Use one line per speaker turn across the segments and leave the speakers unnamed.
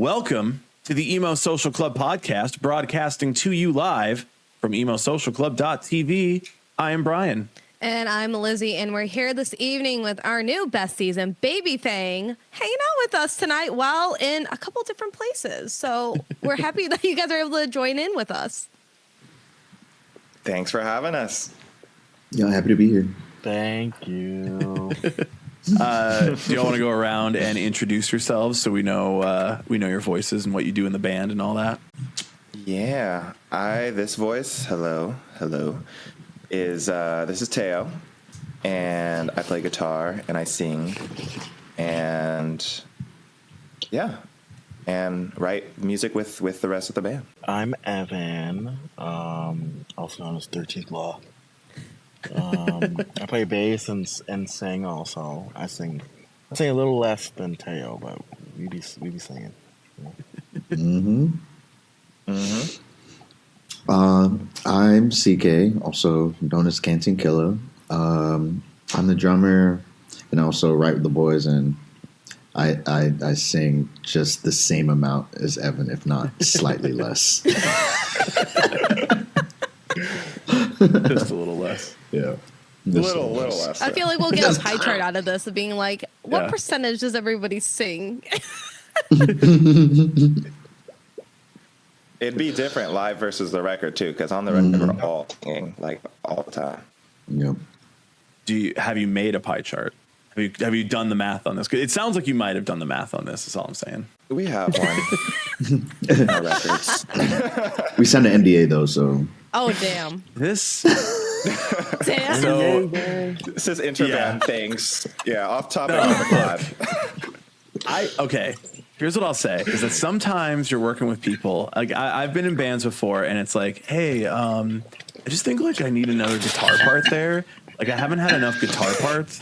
Welcome to the Emo Social Club Podcast, broadcasting to you live from emosocialclub.tv. I am Brian.
And I'm Lizzie, and we're here this evening with our new best season, babyfang, hanging out with us tonight while in a couple different places. So we're happy that you guys are able to join in with us.
Thanks for having us.
Yeah, happy to be here.
Thank you.
Do y'all want to go around and introduce yourselves so we know your voices and what you do in the band and all that?
Yeah, this voice, hello, is this is Teo, and I play guitar and I sing, and yeah, and write music with the rest of the band.
I'm Evan, also known as 13th Law. I play bass and sing also. I sing a little less than Teo, but we be singing.
I'm CK, also known as Canteen Killer. I'm the drummer and I also write with the boys, and I sing just the same amount as Evan, if not slightly less.
Just a little less.
Yeah.
Little less.
I feel like we'll get a pie chart out of this of being like, what percentage does everybody sing?
It'd be different live versus the record too, because on the record we're all singing like all the time.
Yep.
Have you made a pie chart? Have you done the math on this? It sounds like you might have done the math on this. Is all I'm saying.
We have one in our records.
We signed an NDA though, so.
Oh, damn.
This.
Damn.
So,
this is inter-band things. Yeah, off topic on the pod.
Okay. Here's what I'll say is that sometimes you're working with people. Like I've been in bands before, and it's like, hey, I just think like I need another guitar part there. Like I haven't had enough guitar parts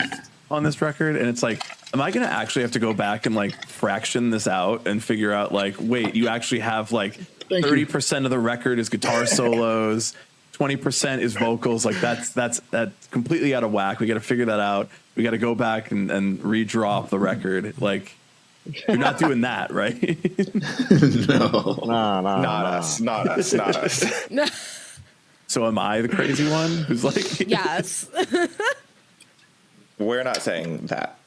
on this record, and it's like, am I gonna actually have to go back and like fraction this out and figure out like, wait, you actually have like 30% of the record is guitar solos, 20% is vocals. Like that's completely out of whack. We got to figure that out. We got to go back and redraw the record. Like. You're not doing that, right?
No.
Not us.
So am I the crazy one who's like...
Yes.
We're not saying that.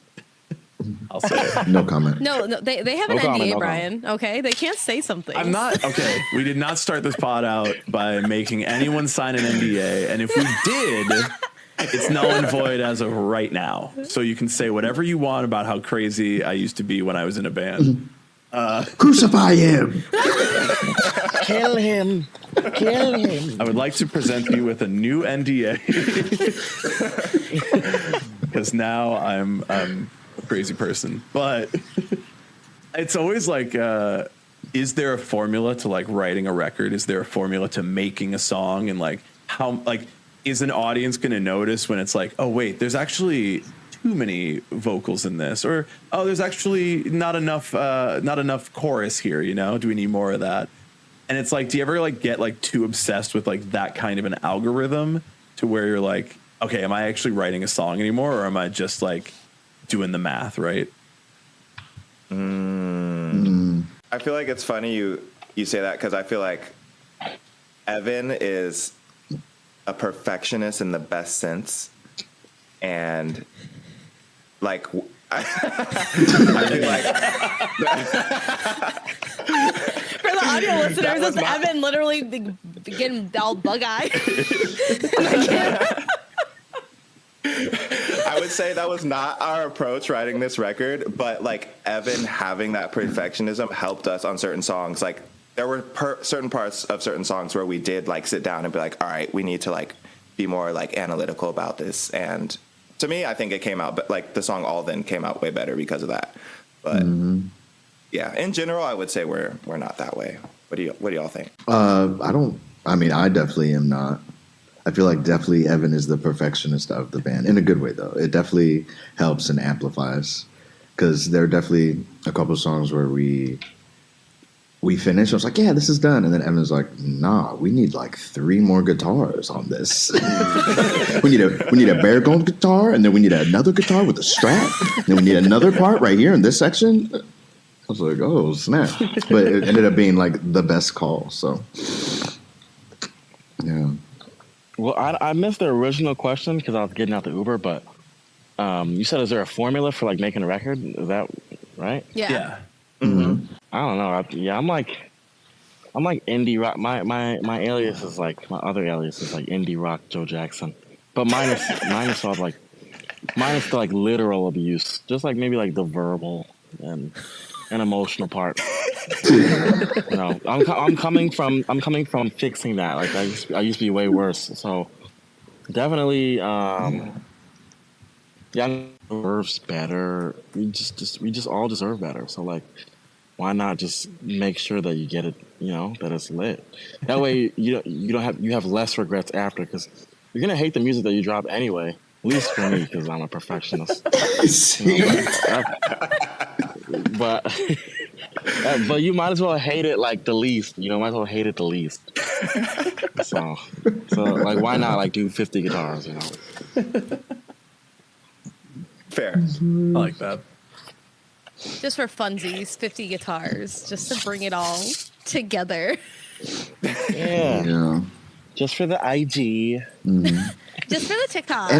I'll say it.
No comment.
No, they have an NDA, Brian. Okay? They can't say something.
I'm not... Okay, we did not start this pod out by making anyone sign an NDA. And if we did... It's null and void as of right now. So you can say whatever you want about how crazy I used to be when I was in a band.
Crucify him!
Kill him!
I would like to present you with a new NDA. Because now I'm a crazy person. But it's always like, is there a formula to like writing a record? Is there a formula to making a song? And like how, like, is an audience going to notice when it's like, oh, wait, there's actually too many vocals in this, or, oh, there's actually not enough chorus here. You know, do we need more of that? And it's like, do you ever like get like too obsessed with like that kind of an algorithm to where you're like, okay, am I actually writing a song anymore? Or am I just like doing the math? Right.
I feel like it's funny you say that, 'cause I feel like Evan is a perfectionist in the best sense, and like I feel like
For the audio listeners, Evan literally getting all bug-eyed.
I would say that was not our approach writing this record, but like Evan having that perfectionism helped us on certain songs. Like there were certain parts of certain songs where we did like sit down and be like, all right, we need to like be more like analytical about this. And to me, I think it came out, but like the song All Then came out way better because of that. But yeah, in general, I would say we're not that way. What do y'all think?
I definitely am not. I feel like definitely Evan is the perfectionist of the band in a good way though. It definitely helps and amplifies, because there are definitely a couple of songs where we finished. I was like, yeah, this is done. And then Evan's like, nah, we need like 3 more guitars on this. we need a baritone guitar, and then we need another guitar with a strap. And then we need another part right here in this section. was like, oh, snap. But it ended up being like the best call. So, yeah.
Well, I missed the original question because I was getting out the Uber, but you said, is there a formula for like making a record? Is that right?
Yeah.
Mm-hmm.
I don't know. I'm like indie rock. My alias is like, my other alias is like indie rock Joe Jackson, but mine is sort of like, mine is the like literal abuse, just like maybe like the verbal and emotional part. You know, I'm coming from fixing that. Like I used to be way worse. So definitely, yeah, deserves better. We just all deserve better. So like, why not just make sure that you get it? You know, that it's lit. That way you have less regrets after, because you're gonna hate the music that you drop anyway. At least for me, because I'm a perfectionist. You know, but but you might as well hate it like the least. You know, might as well hate it the least. So like, why not like do 50 guitars? You know.
Fair.
I like that.
Just for funsies, 50 guitars, just to bring it all together.
Yeah.
Yeah.
Just for the IG.
Mm-hmm.
Just for the TikTok.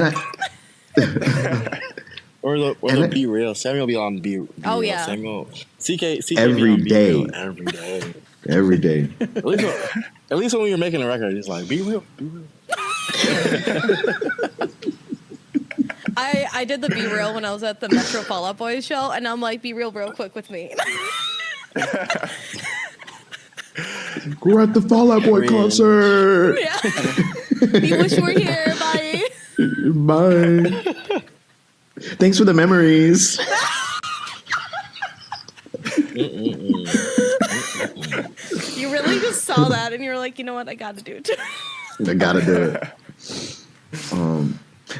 Or the Be Real. Samuel will be on Be Real.
Oh, yeah.
Samuel. CK
Every
be on Be
day.
Real every day.
Every day.
At least when we were making a record, he's like, Be Real, Be Real.
I did the Be Real when I was at the Metro Fall Out Boys show, and I'm like, be real quick with me.
We're at the Fall Out Boy concert.
Yeah. You wish you were here. Bye.
Bye. Thanks for the memories.
You really just saw that, and you were like, you know what? I got to do it.
I gotta do it.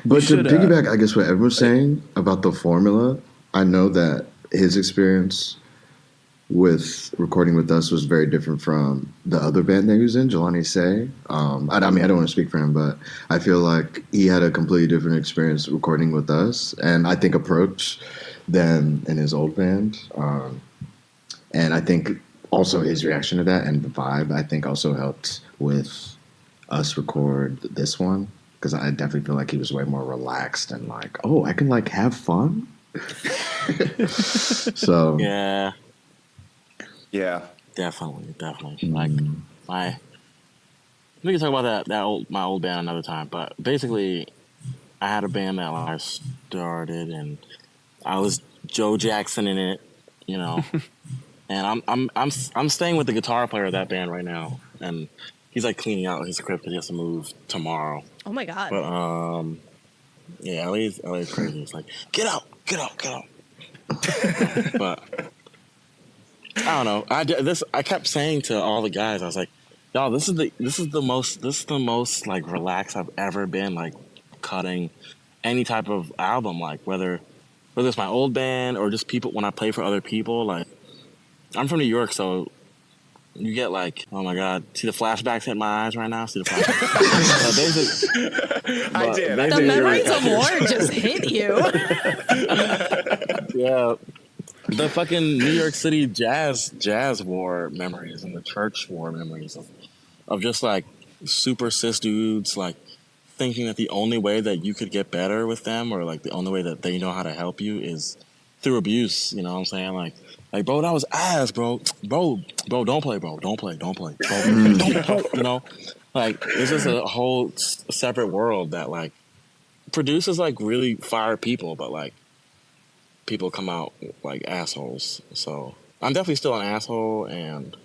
But to piggyback, I guess what Ed was saying about the formula, I know that his experience with recording with us was very different from the other band that he was in, Jelani Say. I mean, I don't want to speak for him, but I feel like he had a completely different experience recording with us, and I think approach than in his old band. And I think also his reaction to that and the vibe, I think also helped with us record this one. Because I definitely feel like he was way more relaxed and like, oh, I can like have fun. So
Yeah.
Yeah.
Definitely. Like we can talk about my old band another time. But basically, I had a band that I started, and I was Joe Jackson in it, you know. And I'm staying with the guitar player of that band right now, and he's like cleaning out his crib because he has to move tomorrow.
Oh my God.
But yeah, LA's crazy. It's like, get out. But I don't know. I kept saying to all the guys, I was like, y'all, this is the most like relaxed I've ever been, like cutting any type of album, like whether it's my old band or just people when I play for other people. Like, I'm from New York, so you get like, oh my God, see the flashbacks hit my eyes right now? See the flashbacks?
I did.
The memories of war just hit you.
Yeah. The fucking New York City jazz war memories and the church war memories of just like super cis dudes, like thinking that the only way that you could get better with them, or like the only way that they know how to help you, is through abuse. You know what I'm saying? Like, bro, that was ass, bro, don't play, bro, don't play, bro, don't play, you know, like it's just a whole separate world that like produces like really fire people, but like people come out like assholes. So I'm definitely still an asshole, and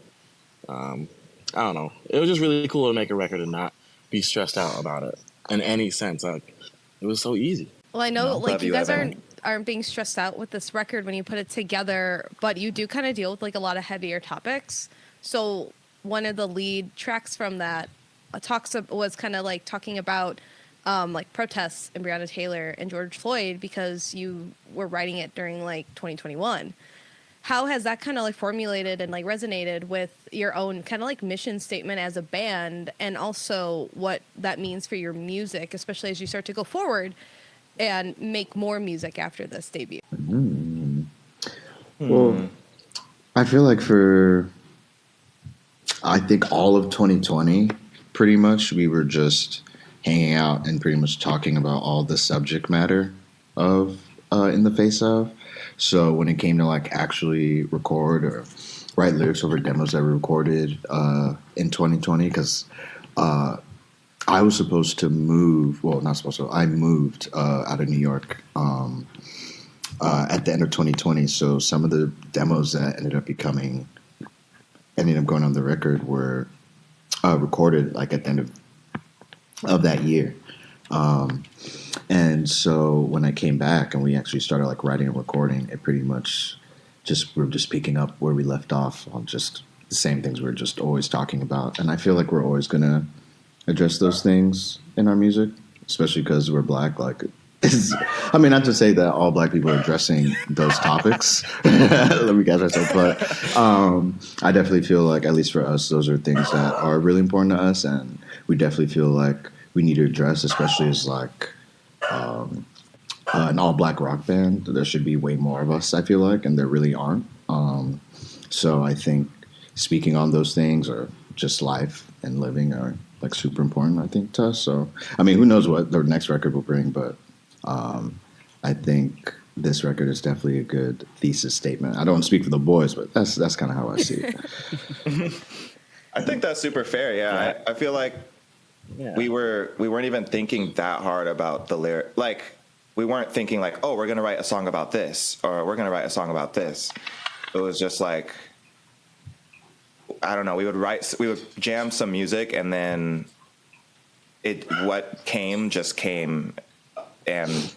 I don't know. It was just really cool to make a record and not be stressed out about it in any sense. Like, it was so easy.
Well, I know, like, you guys
Evan.
aren't being stressed out with this record when you put it together, but you do kind of deal with like a lot of heavier topics. So one of the lead tracks from that was kind of like talking about like protests in Breonna Taylor and George Floyd, because you were writing it during like 2021. How has that kind of like formulated and like resonated with your own kind of like mission statement as a band, and also what that means for your music, especially as you start to go forward and make more music after this debut?
Well, I feel like I think all of 2020, pretty much, we were just hanging out and pretty much talking about all the subject matter of In the Face Of. So when it came to like actually record or write lyrics over demos that we recorded in 2020, because I was supposed to move. Well, not supposed to. I moved out of New York at the end of 2020. So some of the demos that ended up going on the record were recorded like at the end of that year. And so when I came back and we actually started like writing and recording, it pretty much we're just picking up where we left off on just the same things we're just always talking about. And I feel like we're always going to address those things in our music, especially because we're Black. Like, I mean, not to say that all Black people are addressing those topics. Let me catch myself. But I definitely feel like, at least for us, those are things that are really important to us. And we definitely feel like we need to address, especially as like an all-Black rock band. There should be way more of us, I feel like, and there really aren't. So I think speaking on those things, or just life and living, are like super important, I think, to us. So, I mean, who knows what the next record will bring, but I think this record is definitely a good thesis statement. I don't speak for the boys, but that's kind of how I see it.
I think that's super fair. Yeah. I feel like we weren't even thinking that hard about the lyric. Like, we weren't thinking like, oh, we're going to write a song about this, or we're going to write a song about this. It was just like, I don't know, we would jam some music, and then what came just came. And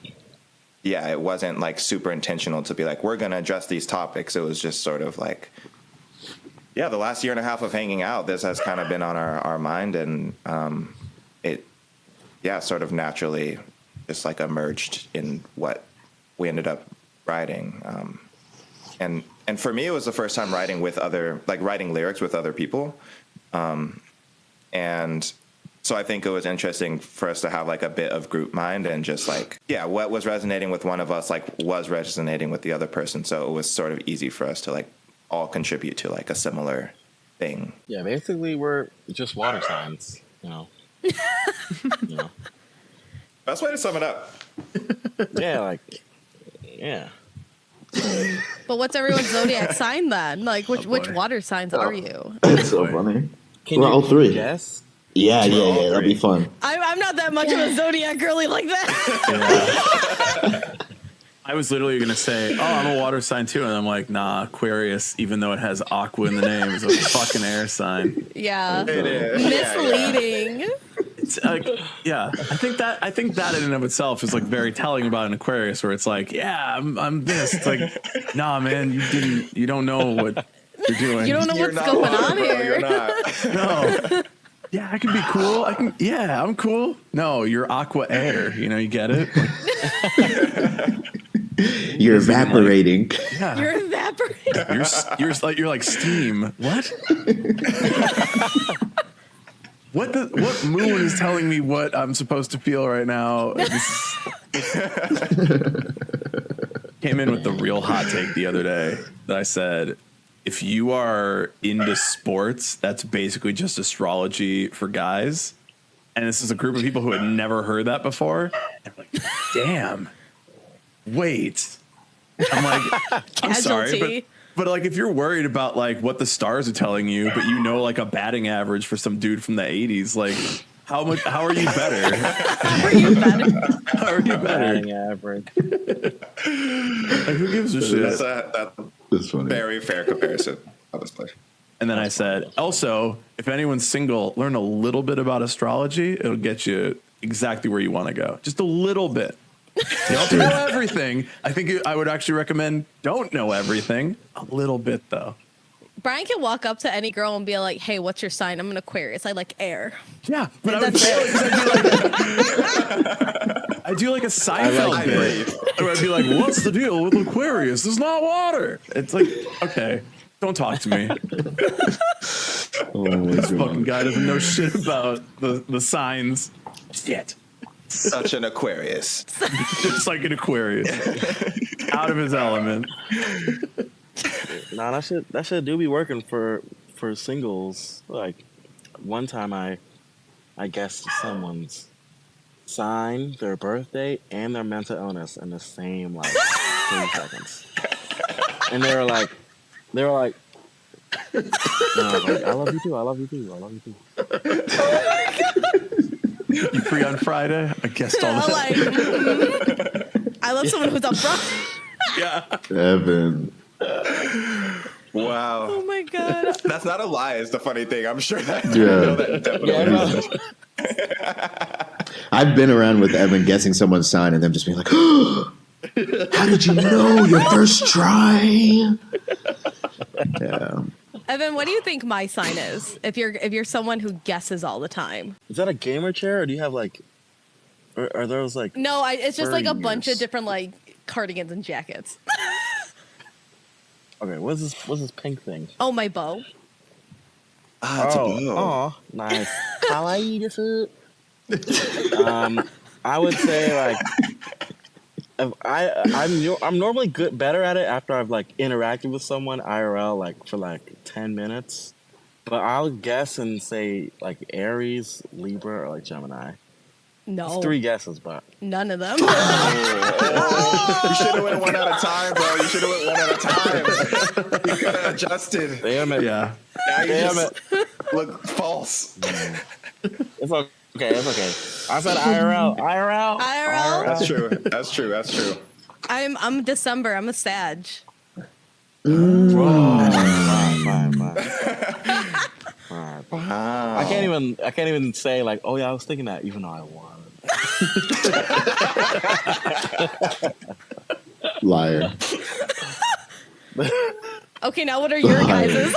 yeah, it wasn't like super intentional to be like, we're going to address these topics. It was just sort of like, yeah, the last year and a half of hanging out, this has kind of been on our mind, and it sort of naturally just like emerged in what we ended up writing. And for me, it was the first time writing lyrics with other people. And so I think it was interesting for us to have like a bit of group mind, and just like, yeah, what was resonating with one of us like was resonating with the other person. So it was sort of easy for us to like all contribute to like a similar thing.
Yeah, basically we're just water signs, you know.
Best way to sum it up.
Yeah.
But what's everyone's zodiac sign then? Like, which water signs are you?
It's so funny.
We're
all three.
Yes.
Yeah, that'd be fun.
I'm not that much of a zodiac girly like that.
Yeah. I was literally going to say, oh, I'm a water sign too. And I'm like, nah, Aquarius, even though it has aqua in the name, is a fucking air sign.
Yeah.
It is.
Misleading.
It's like, yeah, I think that in and of itself is like very telling about an Aquarius, where it's like, yeah, I'm this. It's like, nah, man, you don't know what you're doing.
You don't know what's going on here.
You're not.
No. Yeah, I can be cool. I'm cool. No, you're aqua air. You get it?
You're evaporating.
Yeah.
You're evaporating.
You're like steam. What? What moon is telling me what I'm supposed to feel right now? Came in with the real hot take the other day that I said, if you are into sports, that's basically just astrology for guys. And this is a group of people who had never heard that before. And I'm like, damn. Wait. I'm like, I'm sorry, but like, if you're worried about like what the stars are telling you, but like a batting average for some dude from the 80s, like how are you better?
How are you better?
How are you better?
Batting average.
Like, who gives a shit?
That's funny. Very fair comparison, honestly.
And then I said, also, if anyone's single, learn a little bit about astrology. It'll get you exactly where you want to go. Just a little bit. You don't have to know everything. I think I would actually recommend don't know everything. A little bit, though.
Brian can walk up to any girl and be like, hey, what's your sign? I'm an Aquarius. I like air.
Yeah, but I do like a Seinfeld bit where I'd be like, what's the deal with Aquarius? It's not water. It's like, okay, don't talk to me. This fucking guy doesn't know shit about the signs. Shit.
Such an Aquarius.
Just like an Aquarius. Out of his element.
Nah, that shit do be working for singles. Like one time I guessed someone's sign, their birthday, and their mental illness in the same like 3 seconds. And they were like and I was like, I love you too, I love you too, I love you too.
You free on Friday? I guessed all that.
Like, I love someone who's up front.
Yeah.
Evan.
Wow.
Oh my god.
That's not a lie, is the funny thing. I'm sure that.
Yeah.
I know that definitely is.
I've been around with Evan guessing someone's sign and them just being like, how did you know your first try? Yeah.
Evan, what do you think my sign is? If you're someone who guesses all the time.
Is that a gamer chair, or do you have like, or are those like?
No, it's just like a bunch of
furries?
different like cardigans and jackets.
Okay, what's this pink thing?
Oh, my bow.
Ah, it's a bow.
Oh, nice. Kawaii desu. I would say like, if I'm normally better at it after I've like interacted with someone IRL like for like 10 minutes, but I'll guess and say like Aries, Libra, or like Gemini.
No.
It's 3 guesses, but
None of them.
You should have went one at a time, bro. You should have went one at a time. You could have adjusted.
damn it.
Yeah.
Now you
Damn
just look false.
It's okay. It's okay. I said IRL. IRL.
IRL?
That's true. That's true. That's true.
I'm December. I'm a Sag.
Fine.
Wow.
I can't even say like, oh yeah, I was thinking that, even though I was.
Liar.
Okay, now what are your guys's?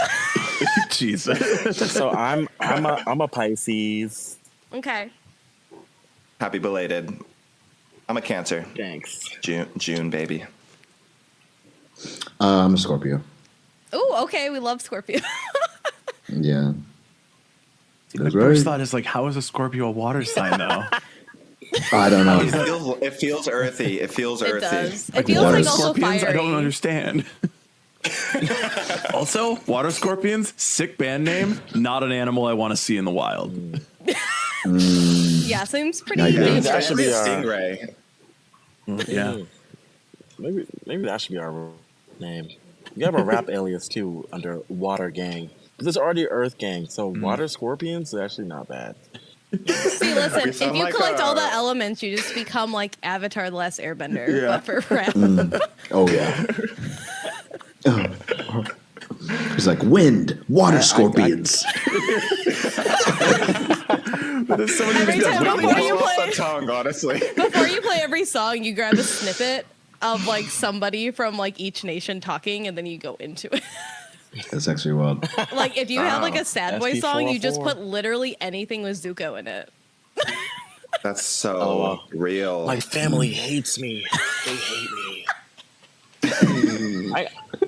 Jesus.
So I'm a Pisces.
Okay.
Happy belated. I'm a Cancer.
Thanks.
June, baby.
I'm a Scorpio.
Oh, okay. We love Scorpio.
Yeah.
My
That's
first
right.
thought is like, how is a Scorpio a water sign though?
I don't know.
It feels earthy. It feels
It
earthy.
does. It
Like,
feels
water
like also
scorpions?
fiery.
I don't understand. Also, water scorpions, sick band name, not an animal I want to see in the wild.
Yeah, seems pretty
I guess.
Maybe
dangerous.
that should be our
Stingray.
Yeah.
Maybe that should be our name. You have a rap alias too under Water Gang. There's already Earth Gang, so Water Scorpions is actually not bad.
See, listen,
We
if
sound
you
like
collect all the
a-
elements, you just become like Avatar: The Last Airbender,
Yeah.
but for rap.
Oh, yeah. It's like wind, water scorpions.
There's so many
Every time
Really
before you
roll off
play,
the tongue, honestly.
before you play every song, you grab a snippet of like somebody from like each nation talking, and then you go into it.
That's actually wild.
Like if you have like a sad boy song, you just
SB404.
put literally anything with Zuko in it.
That's so
Oh, wow.
real.
My family hates me. They hate me.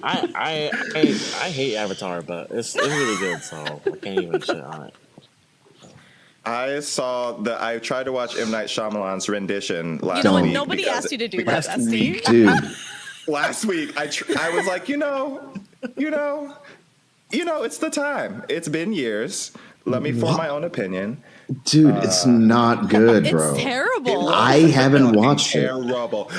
I hate Avatar, but it's really good, so I can't even shit on it.
I tried to watch M. Night Shyamalan's rendition last
You know what?
week.
Nobody
because-
asked you to do that,
Last
Steve.
week.
Dude.
Last week, I was like, it's the time. It's been years. Let me form my own opinion.
Dude, it's not good, bro.
It's terrible.
I haven't watched it.
Terrible.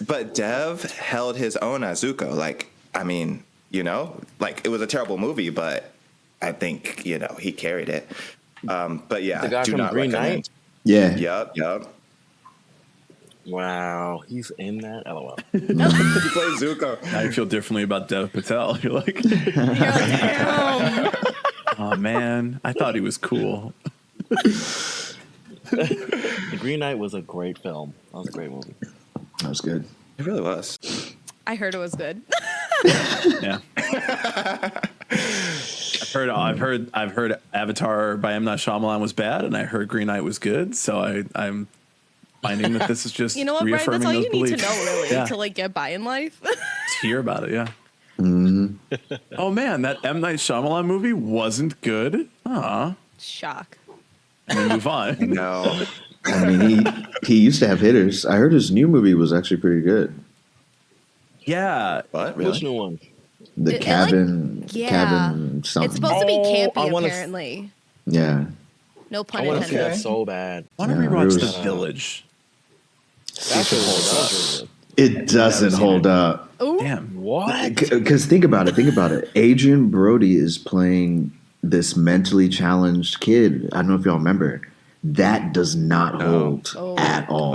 But Dev held his own as Zuko. Like, I mean, like it was a terrible movie, but I think, he carried it. But yeah,
The guy
do
from
not
Green
recommend.
Yeah.
Yup.
Wow, he's in that. LOL.
He plays Zuko.
Now you feel differently about Dev Patel. You're like,
You're like, damn.
oh man, I thought he was cool.
The Green Knight was a great film. That was a great movie.
That was good.
It really was.
I heard it was good.
Yeah. I've heard Avatar by M. Night Shyamalan was bad, and I heard Green Knight was good. So I'm finding that this is just
You know what, Brian?
reaffirming
That's all
those
you
beliefs.
need to know, really,
Yeah.
to like get by in life.
To hear about it, yeah. Oh man, that M. Night Shyamalan movie wasn't good.
Shock.
And we move on.
No.
I mean, he used to have hitters. I heard his new movie was actually pretty good.
Yeah,
What?
Which
Really?
new one?
The cabin something.
It's supposed to be campy,
I wanna
apparently.
Yeah.
No pun
I want to see
intended.
that so bad.
I want to
Yeah,
rewatch
it was-
The Village.
That shit holds up.
It doesn't hold up.
Ooh.
Damn.
What?
Because think about it. Adrian Brody is playing this mentally challenged kid. I don't know if y'all remember. That does not hold at all.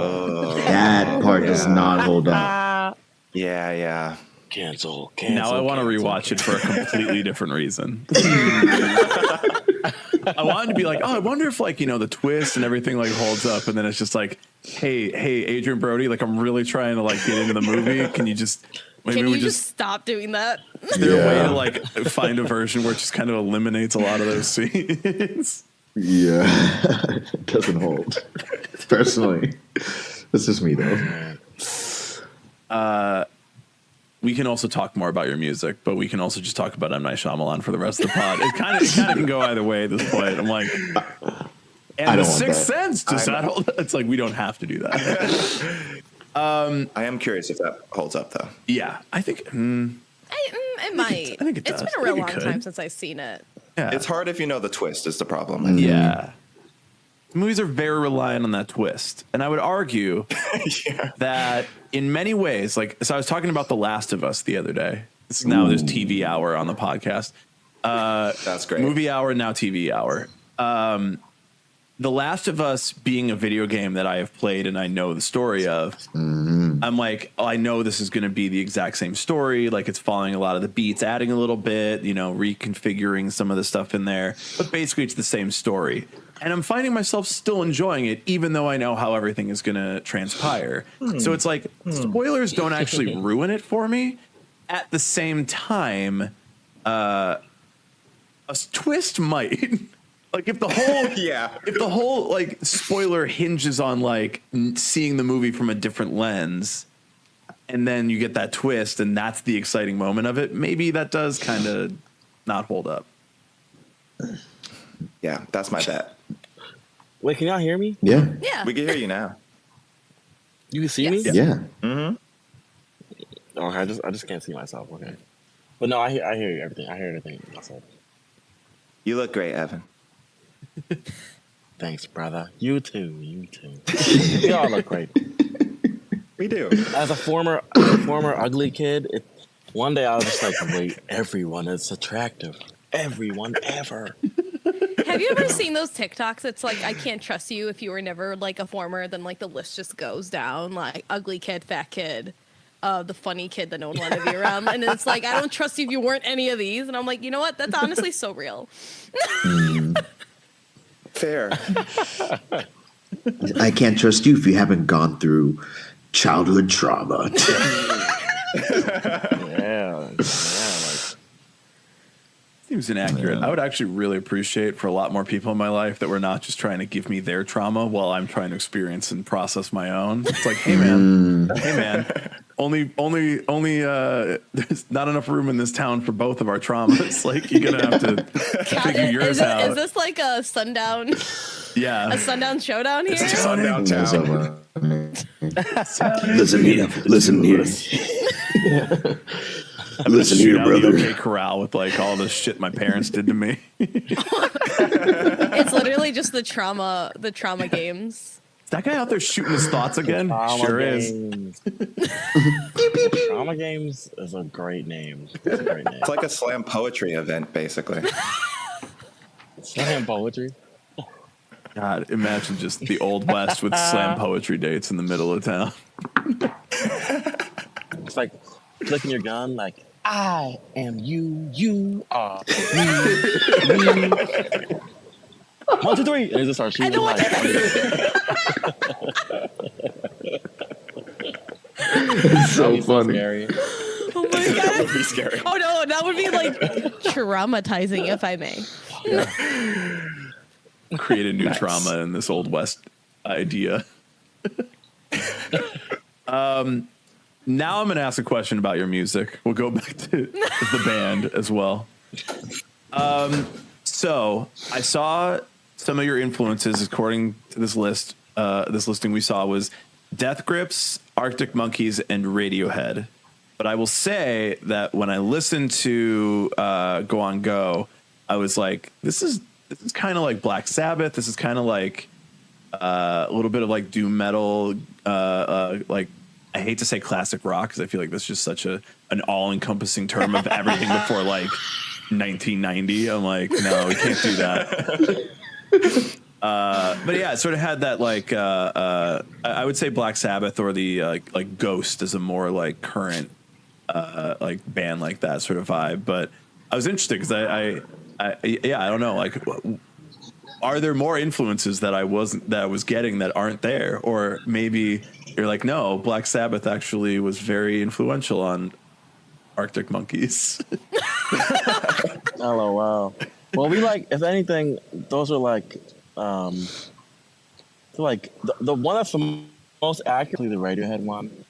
That part does not hold up.
Yeah.
Cancel.
Now I want to rewatch it for a completely different reason. I wanted to be like, oh, I wonder if like, the twist and everything like holds up. And then it's just like, hey, Adrian Brody, like I'm really trying to like get into the movie. Can you just
just stop doing that?
is there a way to like find a version where it just kind of eliminates a lot of those scenes?
Yeah. It doesn't hold. Personally. That's just me though.
We can also talk more about your music, but we can also just talk about M. Night Shyamalan for the rest of the pod. It kind of can go either way at this point. I'm like, and The Sixth Sense does not hold. It's like we don't have to do that.
I am curious if that holds up though.
Yeah, I think
It might.
I think it does.
It's been a real long time since I've seen it.
yeah.
It's hard if you know the twist is the problem. I think.
Yeah. Movies are very reliant on that twist. And I would argue that in many ways, so I was talking about The Last of Us the other day. Now there's TV hour on the podcast.
That's great.
Movie hour, now TV hour. The Last of Us being a video game that I have played and I know the story of, I'm like, I know this is going to be the exact same story. Like it's following a lot of the beats, adding a little bit, reconfiguring some of the stuff in there. But basically it's the same story. And I'm finding myself still enjoying it, even though I know how everything is going to transpire. So it's like spoilers don't actually ruin it for me. At the same time, a twist might. Like if the whole like spoiler hinges on like seeing the movie from a different lens, and then you get that twist, and that's the exciting moment of it. Maybe that does kind of not hold up.
Yeah, that's my bet.
Wait, can y'all hear me?
Yeah.
Yeah.
We can hear you now.
You can see
Yes.
me?
Yeah.
Mm-hmm.
Oh, I just can't see myself. Okay. But no, I hear you, everything. I hear everything myself.
You look great, Evan.
Thanks, brother. You too. You all look great.
We do.
As a former ugly kid, one day I was just like, wait, everyone is attractive. Everyone ever.
Have you ever seen those TikToks? It's like, I can't trust you if you were never like a former. Then like the list just goes down, like ugly kid, fat kid, the funny kid that no one wanted to be around. And it's like, I don't trust you if you weren't any of these. And I'm like, you know what? That's honestly so real.
Fair.
I can't trust you if you haven't gone through childhood trauma.
Yeah.
Seems inaccurate. I would actually really appreciate for a lot more people in my life that were not just trying to give me their trauma while I'm trying to experience and process my own. It's like, hey man, only there's not enough room in this town for both of our traumas. Like you're gonna have to figure yours out.
Is this like a sundown?
Yeah,
A sundown showdown here?
It's sundown town.
Listen here. Listen here,
brother.
brother.
OK Corral with like all the shit my parents did to me.
It's literally just the trauma games.
Is that guy out there shooting his thoughts again? Sure is.
Trauma Games is a great name. It's a great name.
It's like a slam poetry event, basically.
Slam poetry.
God, imagine just the Old West with slam poetry dates in the middle of town.
It's like flicking your gun, like, I am you, you are me. 1, 2, 3. And it just starts shooting.
It's so funny.
Scary.
Oh my
That
god.
would be scary.
Oh no, that would be like traumatizing, if I may.
Create a new trauma in this Old West idea. Now I'm going to ask a question about your music. We'll go back to the band as well. So I saw some of your influences according to this list. This listing we saw was Death Grips, Arctic Monkeys, and Radiohead. But I will say that when I listened to Go On Go, I was like, this is kind of like Black Sabbath. This is kind of like a little bit of like doom metal. Like, I hate to say classic rock because I feel like that's just such an all encompassing term of everything before like 1990. I'm like, no, we can't do that. But yeah, it sort of had that like I would say Black Sabbath or the like Ghost is a more like current like band like that sort of vibe. But I was interested because I don't know, like, are there more influences that I was getting that aren't there, or maybe you're like, no, Black Sabbath actually was very influential on Arctic Monkeys.
Oh wow. Well, we like, if anything, those are like so like the one that's the most accurately the Radiohead one.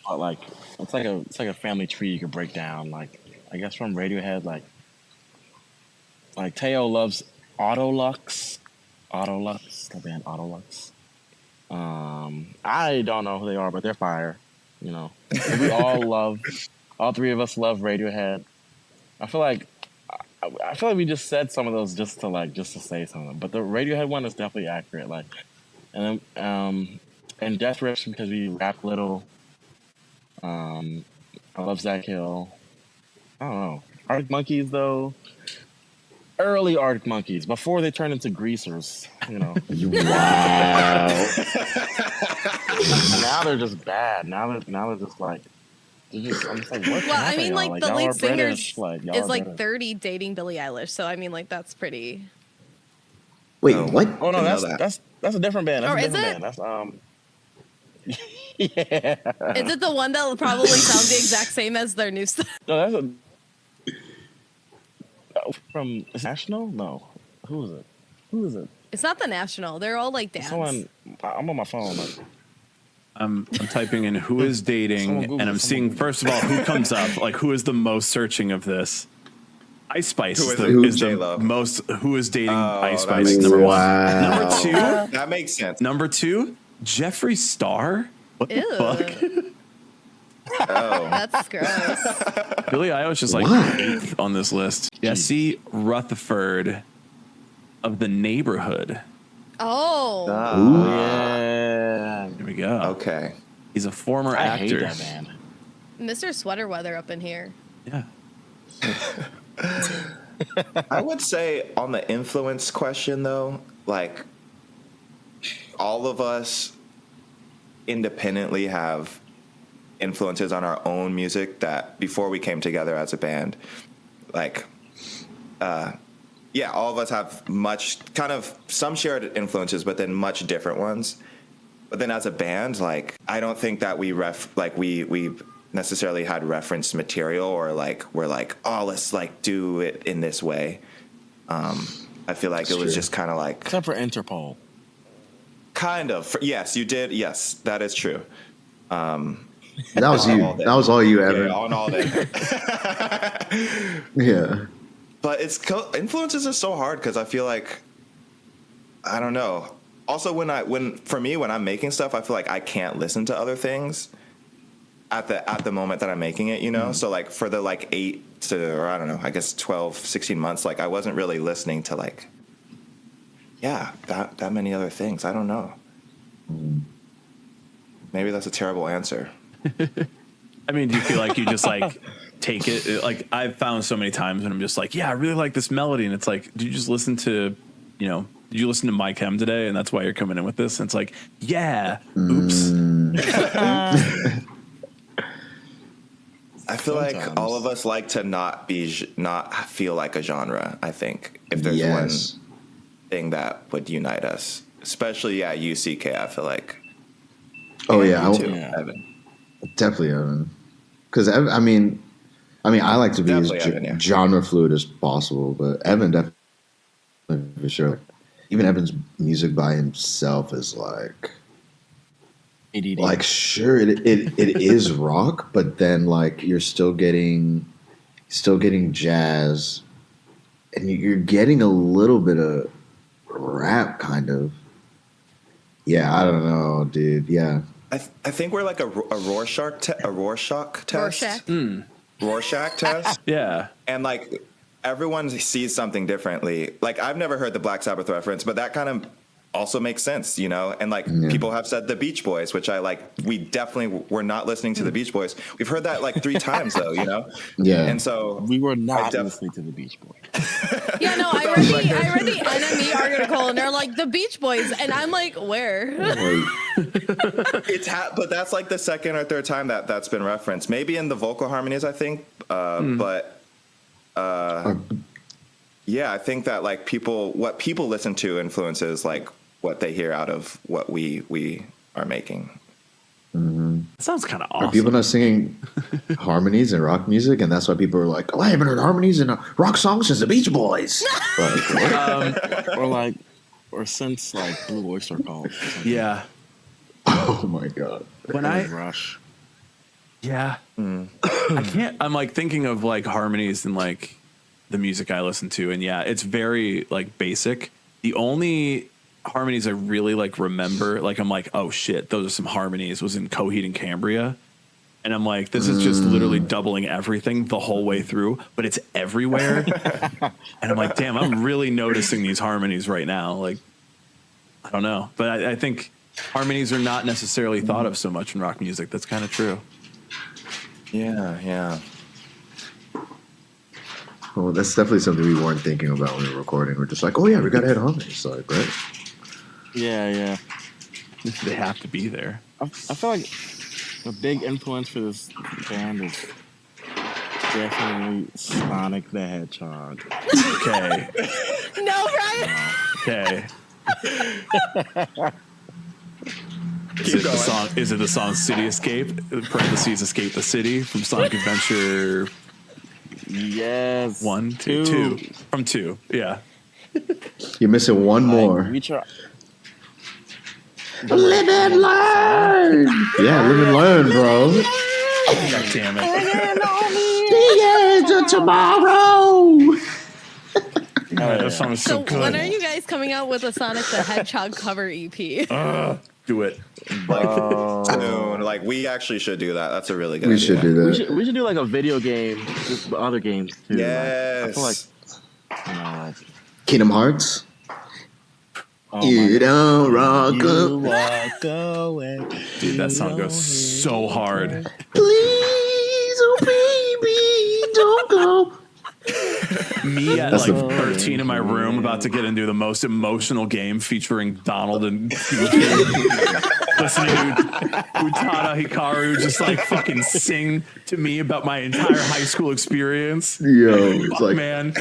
But like it's like a family tree you could break down. Like I guess from Radiohead, like Teo loves Autolux, the band Autolux. I don't know who they are, but they're fire. You know, and we all three of us love Radiohead. I feel like we just said some of those just to say something, but the Radiohead one is definitely accurate. Like, and and Death Rips because we rap little. I love Zach Hill. I don't know. Arctic Monkeys though. Early Arctic Monkeys before they turned into greasers. You know.
Wow.
Now they're just bad. Now they're just like. I'm just like, what?
Well, I mean, like the lead singer is
like
30 dating Billie Eilish, so I mean, like that's pretty.
Wait, what?
Oh no,
Didn't know
that's a different band. That's
Or
a
is
different band. That's yeah.
Is it the one that probably sounds the exact same as their new stuff?
No, that's from National. No, who is it?
It's not the National. They're all like dads.
Someone. I'm on my phone. Like,
I'm typing in who is dating, and I'm seeing first of all who comes up. Like, who is the most searching of this? Ice Spice is the most. Who is dating Ice Spice? Number one. Number two.
That makes sense.
Number two, Jeffree Star. What the fuck?
Oh,
That's gross.
Billie Eilish is like 8th on this list. Jesse Rutherford of The Neighborhood.
Oh.
yeah.
Here we go.
okay.
He's a former
I
actor.
hate that band.
Mr. Sweater Weather up in here.
Yeah.
I would say on the influence question though, like all of us independently have influences on our own music that before we came together as a band, like yeah, all of us have much kind of some shared influences, but then much different ones. But then as a band, like I don't think that we necessarily had reference material or like we're like, oh, let's like do it in this way. I feel like it was just kind of like,
Except for Interpol.
kind of, yes, you did. Yes, that is true.
That was you. That was all you, Evan.
Yeah, on all day.
Yeah.
But influences are so hard because I feel like, I don't know. Also, when I'm making stuff, I feel like I can't listen to other things at the moment that I'm making it, you know? So like for the like 8 to, or I don't know, I guess 12, 16 months, like I wasn't really listening to like, yeah, that many other things. I don't know. Maybe that's a terrible answer.
I mean, do you feel like you just like take it? Like I've found so many times when I'm just like, yeah, I really like this melody. And it's like, did you just listen to, did you listen to My Chem today? And that's why you're coming in with this. And it's like, yeah, oops.
I feel like all of us like to not feel like a genre. I think if there's one thing that would unite us, especially UCK, I feel like.
Oh yeah,
Evan.
Definitely Evan. Because I mean, I like to be as genre fluid as possible, but Evan definitely for sure. Even Evan's music by himself is like.
ADD.
Like sure it is rock, but then like you're still getting jazz, and you're getting a little bit of rap kind of. Yeah, I don't know, dude. Yeah,
I think we're like a Rorschach test. Rorschach test.
Yeah.
And like everyone sees something differently. Like I've never heard the Black Sabbath reference, but that kind of also makes sense, you know? And like people have said the Beach Boys, which I like. We definitely were not listening to the Beach Boys. We've heard that like 3 times though, you know?
Yeah.
And so
We were not listening to the Beach Boys.
Yeah, no, I read the NME article and they're like the Beach Boys, and I'm like, where?
but that's like the second or third time that's been referenced. Maybe in the vocal harmonies, I think. But yeah, I think that like what people listen to influences like what they hear out of what we are making.
Sounds kind of
Are
awesome.
people not singing harmonies in rock music, and that's why people are like, "Oh, I haven't heard harmonies in a rock song since the Beach Boys."
Or since like Blue Oyster Cult.
Yeah.
Oh my god.
When I
Rush.
Yeah. I can't. I'm like thinking of like harmonies and like the music I listen to, and yeah, it's very like basic. The only harmonies I really like remember, like I'm like, oh shit, those are some harmonies, was in Coheed and Cambria. And I'm like, this is just literally doubling everything the whole way through, but it's everywhere. And I'm like, damn, I'm really noticing these harmonies right now. Like, I don't know. But I think harmonies are not necessarily thought of so much in rock music. That's kind of true.
Yeah.
Well, that's definitely something we weren't thinking about when we were recording. We're just like, oh yeah, we gotta hit harmonies. So like, right?
Yeah.
They have to be there.
I feel like a big influence for this band is definitely Sonic the Hedgehog.
Okay.
No, Brian.
Okay. Is it the song City Escape? Parentheses Escape the City from Sonic Adventure
Yes.
1, 2. From 2, yeah.
You're missing one more.
We try.
Live and learn. Yeah, live and learn, bro.
God damn it.
The edge of tomorrow.
That song is so
So
good.
when are you guys coming out with a Sonic the Hedgehog cover EP?
Do it.
Like soon. Like we actually should do that. That's a really good
We
idea.
should do that.
We should do like a video game, just other games too.
Yes.
Like, I feel like,
Kingdom Hearts.
oh
You
my
don't rock
You
up.
walk away.
Dude, that song goes so hard.
Please, oh baby, don't go.
Me at
That's
like
the-
13 in my room about to get into the most emotional game featuring Donald and listening to Utada Hikaru just like fucking sing to me about my entire high school experience.
Yo, it's
Fuck,
like,
man.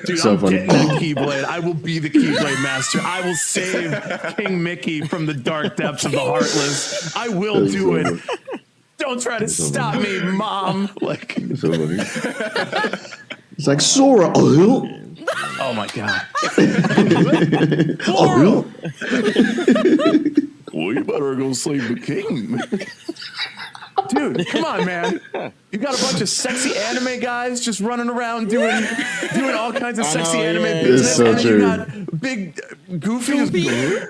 Dude,
so
I'm
funny.
getting that Keyblade. I will be the Keyblade master. I will save King Mickey from the dark depths of the Heartless. I will
That's
do
so
it. Don't try to stop me, Mom. Like,
so funny. It's like Sora. Oh,
oh my God.
oh,
Well, you better go save the king. Dude, come on, man. You got a bunch of sexy anime guys just running around doing all kinds of
I
sexy
know,
anime
yeah,
business.
It's so
and then
true.
you got big Goofy.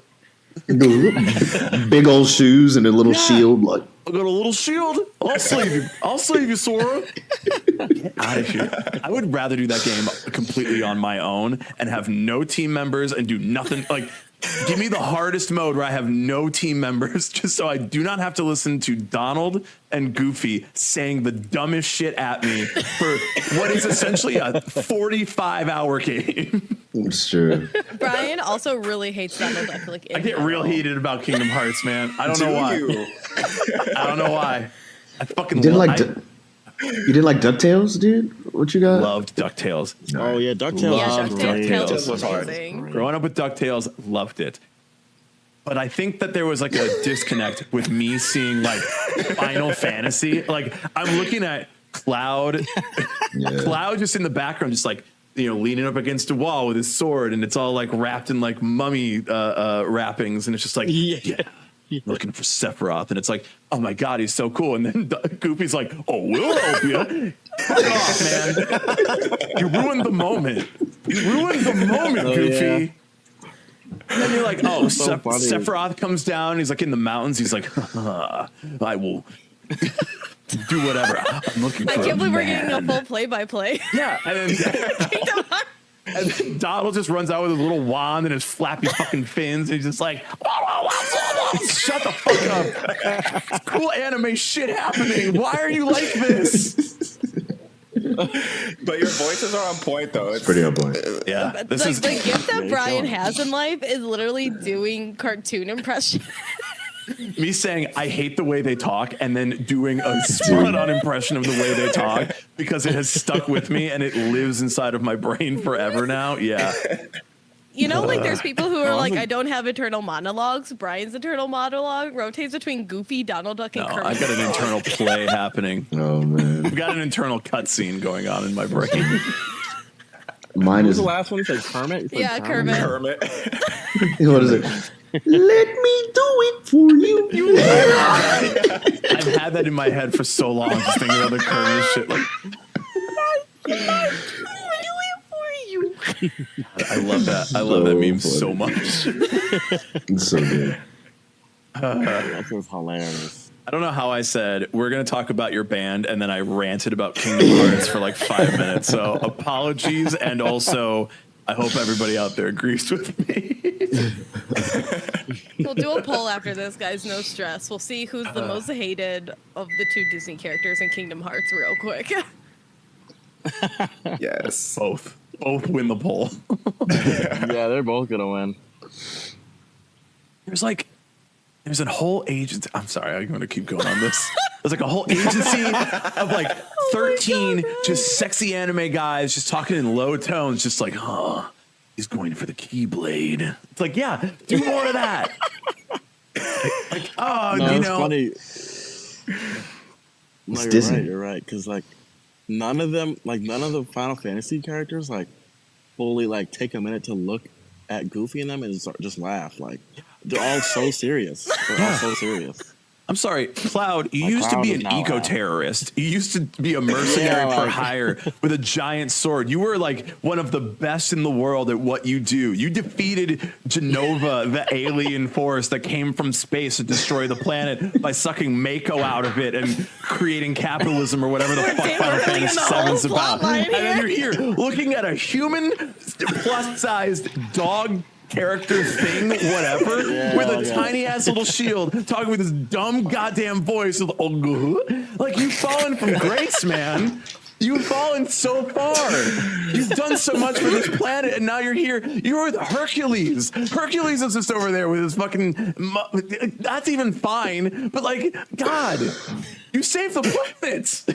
big old shoes and a little shield. Like,
I got a little shield. I'll save you. I'll save you, Sora. Get out of here. I would rather do that game completely on my own and have no team members and do nothing. Like, give me the hardest mode where I have no team members just so I do not have to listen to Donald and Goofy saying the dumbest shit at me for what is essentially a 45-hour game.
it's true.
Brian also really hates that move. I feel like
I get real heated about Kingdom Hearts, man. I don't know why.
You?
I don't know why. I fucking
You didn't
love,
like, you didn't like DuckTales, dude? What you got?
loved DuckTales.
Oh yeah, DuckTales.
Yeah,
Loved
DuckTales
DuckTales.
was
hard.
amazing.
Growing up with DuckTales, loved it. But I think that there was like a disconnect with me seeing like Final Fantasy. Like I'm looking at Cloud,
Yeah.
Cloud just in the background, just like, you know, leaning up against a wall with his sword, and it's all like wrapped in like mummy wrappings, and it's just like, yeah. Looking for Sephiroth, and it's like, oh my God, he's so cool. And then Goofy's like, oh, we'll help you. Fuck off, man. You ruined the moment. You ruined the moment, Goofy.
Yeah.
And then you're like, oh,
so funny.
Sephiroth comes down. He's like in the mountains. He's like, I will do whatever. I'm looking for
I can't believe we're
man.
getting a full play-by-play.
Yeah, and then Donald just runs out with his little wand and his flappy fucking fins, and he's just like, shut the fuck up. Cool anime shit happening. Why are you like this?
But your voices are on point, though.
It's pretty on point.
Yeah, this
like
is
the gift that
Yeah,
Brian
go on.
has in life is literally doing cartoon impressions.
me saying I hate the way they talk and then doing a spot-on impression of the way they talk because it has stuck with me and it lives inside of my brain forever now. Yeah.
You know, like there's people who are like, I don't have internal monologues. Brian's internal monologue rotates between Goofy, Donald Duck, and
No,
Kermit.
I've got an internal play happening.
Oh man,
I've got an internal cutscene going on in my brain.
mine
What was
is
the last one? You said Kermit? You said
Yeah, Kermit.
Kermit.
what is it? Let me do it for you.
I've had that in my head for so long, just thinking about the Kermit shit. Like, I love that. I love that meme so much.
It's so good.
That was hilarious.
I don't know how I said we're going to talk about your band, and then I ranted about Kingdom Hearts for like 5 minutes. So apologies, and also I hope everybody out there agrees with me.
We'll do a poll after this, guys. No stress. We'll see who's the most hated of the two Disney characters in Kingdom Hearts real quick.
Yes.
Both win the poll.
Yeah, they're both gonna win.
There's a whole agency. I'm sorry, I'm going to keep going on this. There's like a whole agency of like 13 just sexy anime guys just talking in low tones, just like, oh, he's going for the Keyblade. It's like, yeah, do more of that. Like, oh,
No,
you
it's
know,
funny. No, you're
Disney.
right. You're right. Because like none of the Final Fantasy characters like fully like take a minute to look at Goofy in them and just laugh. Like they're all so serious. They're all so serious.
I'm sorry, Cloud, you
Like,
used to
Cloud
be
is
an
not loud.
eco-terrorist. You used to be a mercenary
Yeah,
for
like-
hire with a giant sword. You were like one of the best in the world at what you do. You defeated Genova, the alien force that came from space to destroy the planet by sucking Mako out of it and creating capitalism or whatever the fuck
Damn,
Final
we're really
Fantasy
getting the whole
VII's about.
plot line
And then you're here looking at a human plus-sized dog character thing, whatever, with a
yeah.
tiny ass little shield, talking with this dumb goddamn voice of like you've fallen from grace, man. You've fallen so far. You've done so much for this planet, and now you're here. You're with Hercules. Hercules is just over there with his fucking. That's even fine, but like, God, you saved the planet.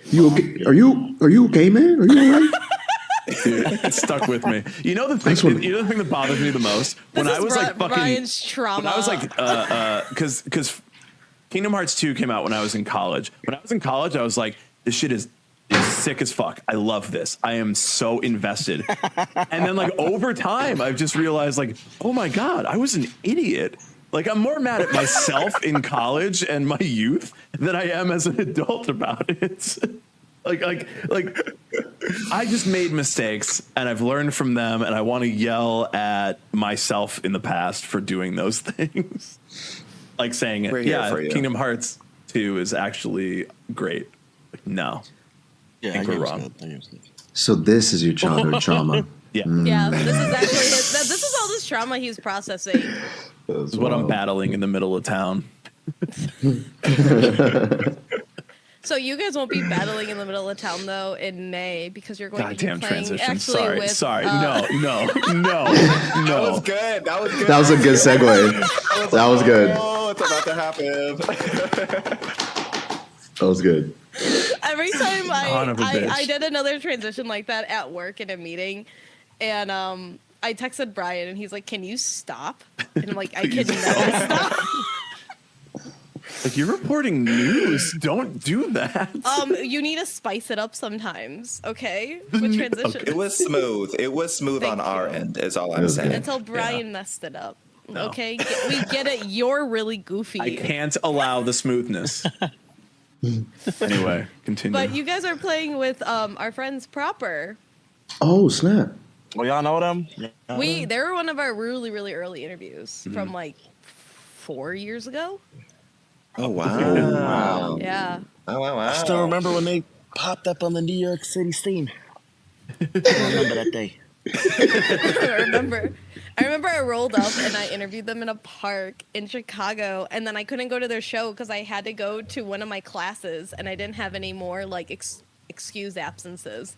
You okay? Are you okay, man? Are you alright?
Dude, it stuck with me. You know the thing.
This one-
You know the thing that bothers me the most when I was like fucking.
Brian's trauma.
When I was like, because Kingdom Hearts 2 came out when I was in college. When I was in college, I was like, this shit is sick as fuck. I love this. I am so invested. And then like over time, I've just realized like, oh my God, I was an idiot. Like I'm more mad at myself in college and my youth than I am as an adult about it. Like I just made mistakes and I've learned from them and I want to yell at myself in the past for doing those things. Like saying,
We're here
yeah,
for you.
Kingdom Hearts 2 is actually great. Like, no.
Yeah,
think
that
we're
game's
wrong.
good. That game's good.
So this is your childhood trauma.
Yeah.
yeah, this is actually this is all this trauma he's processing.
This is what I'm battling in the middle of town.
So you guys won't be battling in the middle of town though in May because you're going
Goddamn
to be playing
transition.
actually
Sorry.
with
Sorry.
uh,
No.
That was good. That was good.
That was a good segue. That was good.
Oh, it's about to happen.
That was good.
Every time
Son of a bitch.
I did another transition like that at work in a meeting, and I texted Brian and he's like, "Can you stop?" And I'm like, "I can never stop."
Like you're reporting news. Don't do that.
You need to spice it up sometimes, okay? With transition.
It was smooth. It was smooth
Thank
on our
you.
end, is all I'm
was
saying.
good.
Until Brian messed it up.
No.
Okay, we get it. You're really goofy.
I can't allow the smoothness. Anyway, continue.
But you guys are playing with our friends Proper.
Oh snap!
Well, y'all know them?
They were one of our really, really early interviews from like 4 years ago.
Oh, wow.
Wow.
Yeah.
Oh, wow.
I still remember when they popped up on the New York City scene. I remember that day.
I remember I rolled up and I interviewed them in a park in Chicago, and then I couldn't go to their show because I had to go to one of my classes and I didn't have any more like excused absences.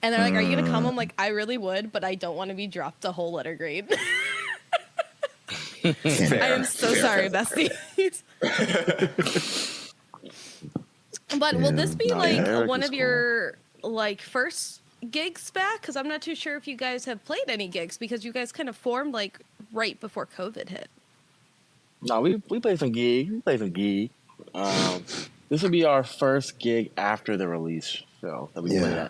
And they're like, "Are you gonna come?" I'm like, "I really would, but I don't want to be dropped a whole letter grade." I am so sorry, besties. But will this be
Eric
one
is
of your like first gigs back? Because I'm not too sure if you guys have played any gigs because you guys kind of formed like right before COVID hit.
No, we played some gig. This will be our first gig after the release show that we played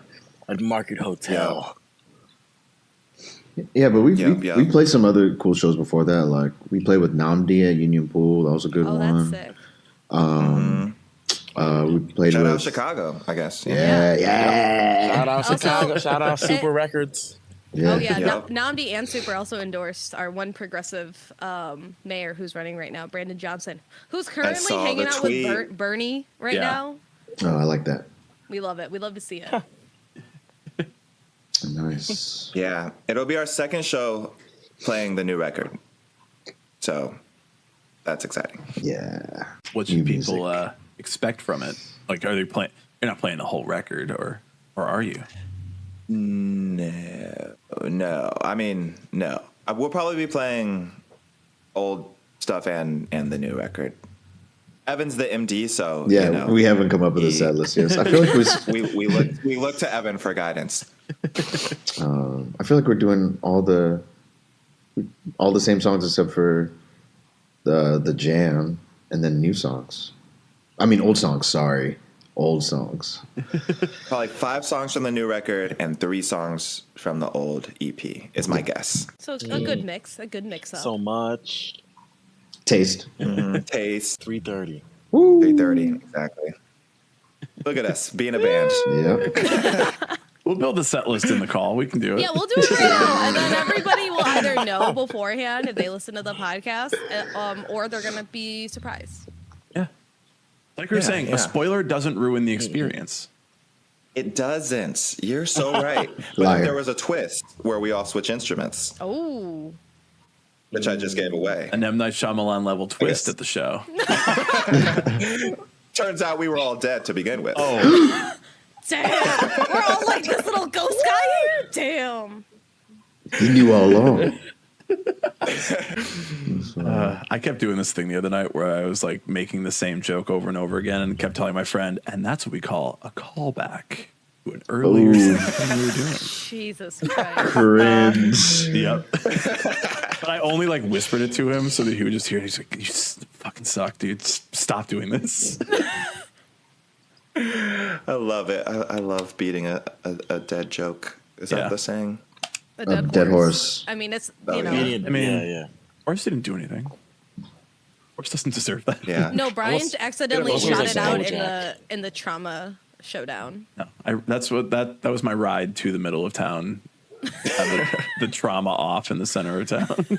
at Market Hotel.
Yeah, but we played some other cool shows before that. Like we played with Namdi at Union Pool. That was a good one.
Oh, that's sick.
We played
Shout
with
out Chicago, I guess.
Yeah.
Shout out
Also-
Chicago. Shout out Super Records.
Oh yeah,
Yep.
Namdi and Super also endorsed our one progressive mayor who's running right now, Brandon Johnson, who's currently
saw
hanging
the
out
tweet.
with Bernie right now.
Oh, I like that.
We love it. We love to see it.
Nice.
Yeah, it'll be our second show playing the new record. So that's exciting.
Yeah.
What
New
should
music.
people expect from it? Like, are they playing? You're not playing the whole record, or are you?
No. I mean, no. We'll probably be playing old stuff and the new record. Evan's the MD, so
Yeah,
you know,
we haven't come up with a set list yet. So I feel like
we look to Evan for guidance.
I feel like we're doing all the same songs except for the jam and then new songs. I mean, old songs. Sorry, old songs.
Probably 5 songs from the new record and 3 songs from the old EP is my guess.
So it's a good mix, up.
So much.
Taste.
Taste
3:30.
3:30 exactly. Look at us being a band.
Yeah.
We'll build the set list in the call. We can do it.
Yeah, we'll do it right now, and then everybody will either know beforehand if they listen to the podcast, or they're gonna be surprised.
Yeah. Like we were saying,
yeah.
a spoiler doesn't ruin the experience.
It doesn't. You're so right. But
Liar.
if there was a twist where we all switch instruments,
Oh,
which I just gave away.
An M. Night Shyamalan level twist
guess.
at the show.
Turns out we were all dead to begin with.
Oh,
damn! We're all like this little ghost guy here. Damn.
He knew all along.
I kept doing this thing the other night where I was like making the same joke over and over again and kept telling my friend, and that's what we call a callback to an earlier
Ooh.
thing we were doing.
Jesus Christ.
Cringe.
Yep. But I only like whispered it to him so that he would just hear it. He's like, "You just fucking suck, dude. Stop doing this."
I love it. I love beating a dead joke. Is
Yeah.
that the saying?
A
Dead horse.
I mean, it's
Oh,
you know.
yeah.
I mean,
yeah.
Horse didn't do anything. Horse doesn't deserve that.
Yeah.
No, Brian accidentally
it was
shot
a
it out
zodiac.
in the trauma showdown.
No, that was my ride to the middle of town. Have the trauma off in the center of town.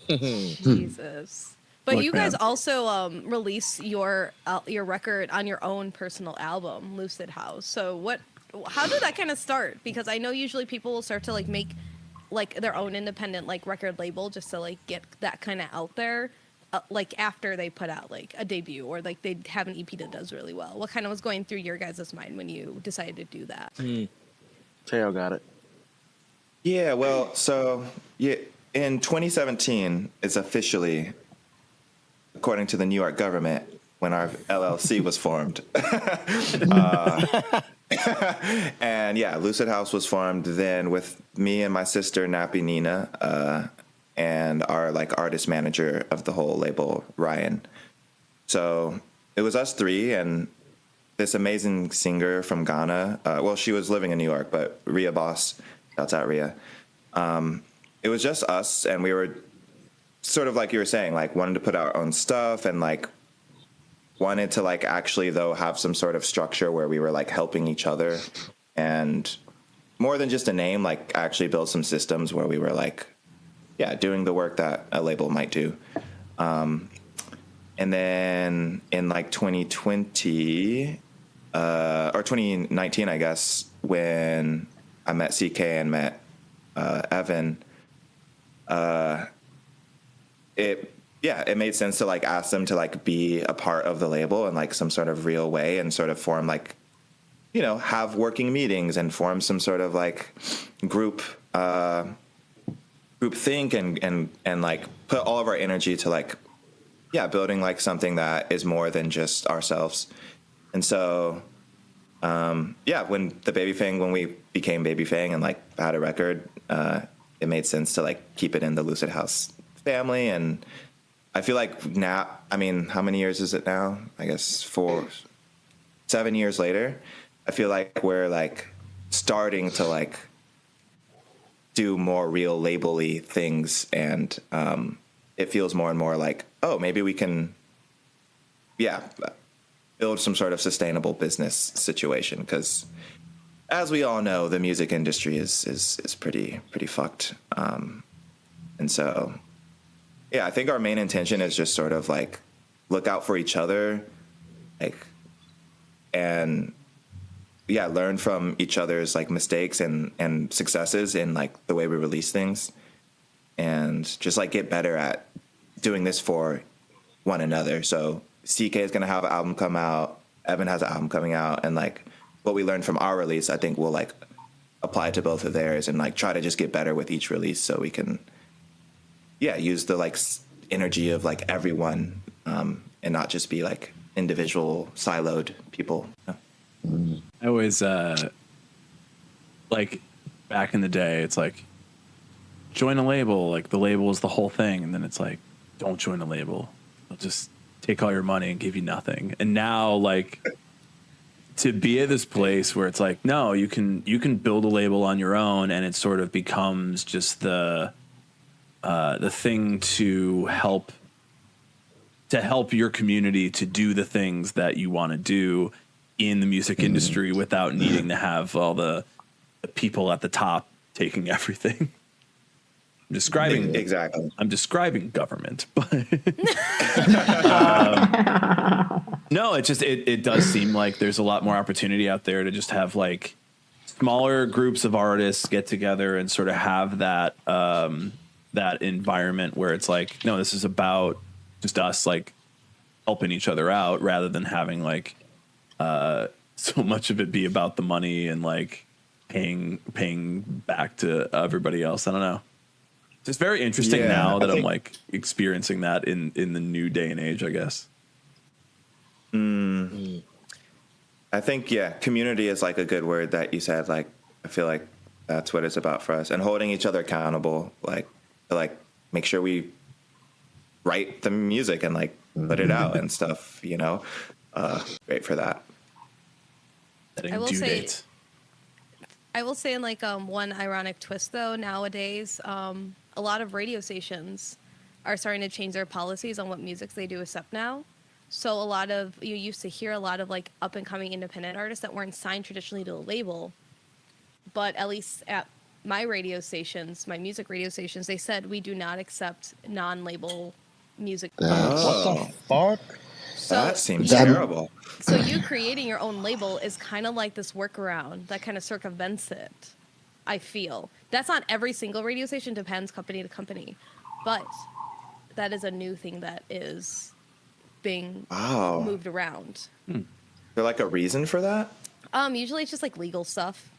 Jesus. But
Look,
you guys
man.
also release your record on your own personal album, Lucid House. So how did that kind of start? Because I know usually people will start to like make like their own independent like record label just to like get that kind of out there, like after they put out like a debut or like they have an EP that does really well. What kind of was going through your guys' mind when you decided to do that?
Teo got it.
Yeah, well, so in 2017 is officially, according to the New York government, when our LLC was formed. And yeah, Lucid House was formed then with me and my sister Nappy Nina and our like artist manager of the whole label, Ryan. So it was us 3 and this amazing singer from Ghana. Well, she was living in New York, but Rhea Boss, shouts out Rhea. It was just us, and we were sort of like you were saying, like wanted to put our own stuff and like wanted to like actually though have some sort of structure where we were like helping each other and more than just a name, like actually build some systems where we were like, yeah, doing the work that a label might do. And then in like 2020 or 2019, I guess, when I met CK and met Evan, it made sense to like ask them to like be a part of the label in like some sort of real way and sort of form like, you know, have working meetings and form some sort of like group think and like put all of our energy to like, building like something that is more than just ourselves. And so, when we became babyfang and like had a record, it made sense to like keep it in the Lucid House family. And I feel like now, I mean, how many years is it now? I guess 7 years later, I feel like we're like starting to like do more real label-y things, and it feels more and more like, oh, maybe we can, build some sort of sustainable business situation. Because as we all know, the music industry is pretty fucked. And so, I think our main intention is just sort of like look out for each other, like, and learn from each other's like mistakes and successes in like the way we release things, and just like get better at doing this for one another. So CK is going to have an album come out. Evan has an album coming out, and like what we learned from our release, I think we'll like apply to both of theirs and like try to just get better with each release so we can, use the like energy of like everyone, and not just be like individual siloed people.
I always like back in the day, it's like join a label, like the label is the whole thing, and then it's like don't join a label, they'll just take all your money and give you nothing. And now like to be at this place where it's like, no, you can build a label on your own, and it sort of becomes just the thing to help your community to do the things that you want to do in the music industry without needing to have all the people at the top taking everything. I'm describing government, but no, it does seem like there's a lot more opportunity out there to just have like smaller groups of artists get together and sort of have that environment where it's like, no, this is about just us like helping each other out rather than having like so much of it be about the money and like paying back to everybody else. I don't know. It's very interesting now that I'm like experiencing that in the new day and age, I guess.
I think, community is like a good word that you said. Like, I feel like that's what it's about for us, and holding each other accountable, like make sure we write the music and like put it out and stuff, great for that.
I will say in like one ironic twist though, nowadays a lot of radio stations are starting to change their policies on what music they do accept now. So you used to hear a lot of like up and coming independent artists that weren't signed traditionally to a label, but at least at my radio stations, my music radio stations, they said we do not accept non-label music.
What the fuck?
So,
that seems terrible.
So you creating your own label is kind of like this workaround that kind of circumvents it, I feel. That's not every single radio station, depends company to company. But that is a new thing that is being moved around.
Is there like a reason for that?
Usually it's just like legal stuff.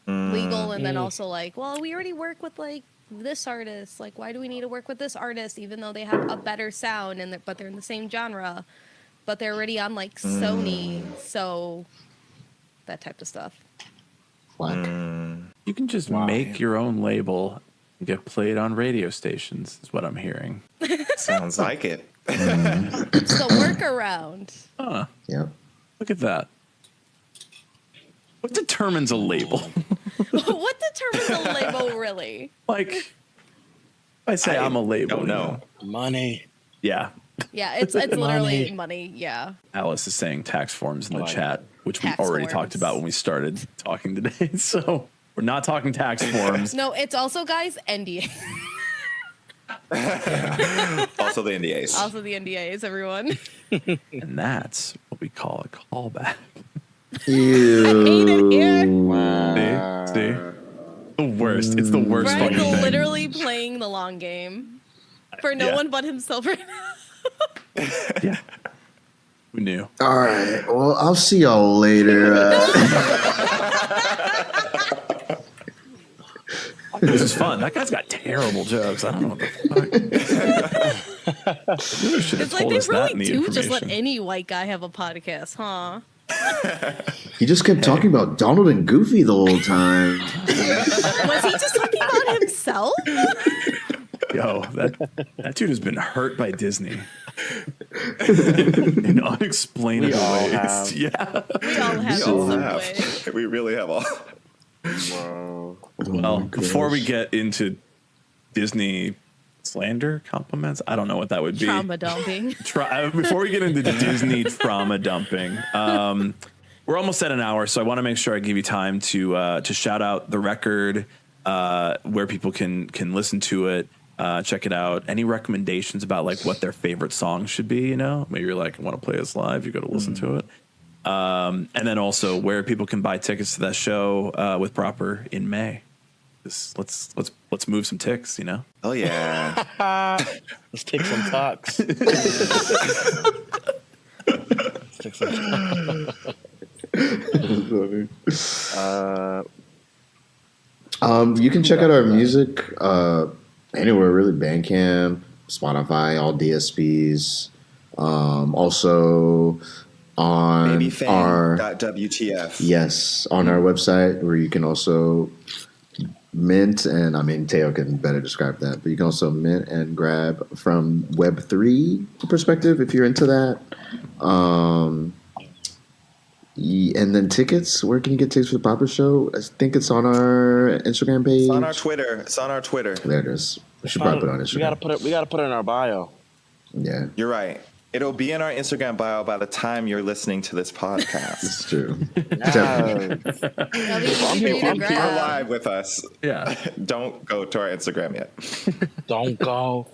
Legal, and then also like, well, we already work with like this artist. Like, why do we need to work with this artist even though they have a better sound but they're in the same genre, but they're already on like Sony, so that type of stuff.
You can just make your own label and get played on radio stations, is what I'm hearing.
Sounds like it.
It's the workaround.
Yep.
Look at that. What determines a label?
What determines a label, really?
Like, I say I'm a label.
No.
Money.
Yeah.
Yeah, it's literally money. Yeah.
Alice is saying tax forms in the chat. which we
Tax
already
forms.
talked about when we started talking today. So we're not talking tax forms.
No, it's also, guys, NDA.
Also the NDAs.
Also the NDAs, everyone.
And that's what we call a callback.
Ew.
hate it here.
See? The worst. It's the worst
Brian's
fucking thing.
literally playing the long game for no
Yeah.
one but himself right now.
Yeah. We knew.
All right. Well, I'll see y'all later.
This is fun. That guy's got terrible jokes. I don't know what the fuck. You should have
It's like
told
they
us that in
really
the
do just let
information.
any white guy have a podcast, huh?
He just kept talking about Donald and Goofy the whole time.
Was he just talking about himself?
Yo, that dude has been hurt by Disney in unexplainable
We all
ways.
have.
Yeah.
We all have
We
in
all
some
have.
way.
We really have all.
Whoa.
Well, before we get into Disney slander compliments, I don't know what that would be.
Trauma dumping.
Before we get into Disney trauma dumping, we're almost at an hour, so I want to make sure I give you time to shout out the record, where people can listen to it, check it out. Any recommendations about like what their favorite song should be? You know, maybe you're like, I want to play this live. You go to listen to it. And then also where people can buy tickets to that show with Proper in May. Let's move some ticks, you know.
Oh yeah.
Let's take some talks. Let's take some
You can check out our music anywhere really. Bandcamp, Spotify, all DSPs. Also on our
babyfang.wtf.
on our website where you can also mint, and I mean Teo can better describe that, but you can also mint and grab from Web3 perspective if you're into that. And then tickets. Where can you get tickets for the Proper Show? I think it's on our Instagram page.
It's on our Twitter. It's on our Twitter.
There it is. We should probably put it on Instagram.
We gotta put it in our bio.
Yeah,
You're right. It'll be in our Instagram bio by the time you're listening to this podcast.
it's true. Definitely.
That'll be easy for you to
If you're
grab.
live with us,
Yeah.
don't go to our Instagram yet.
Don't go.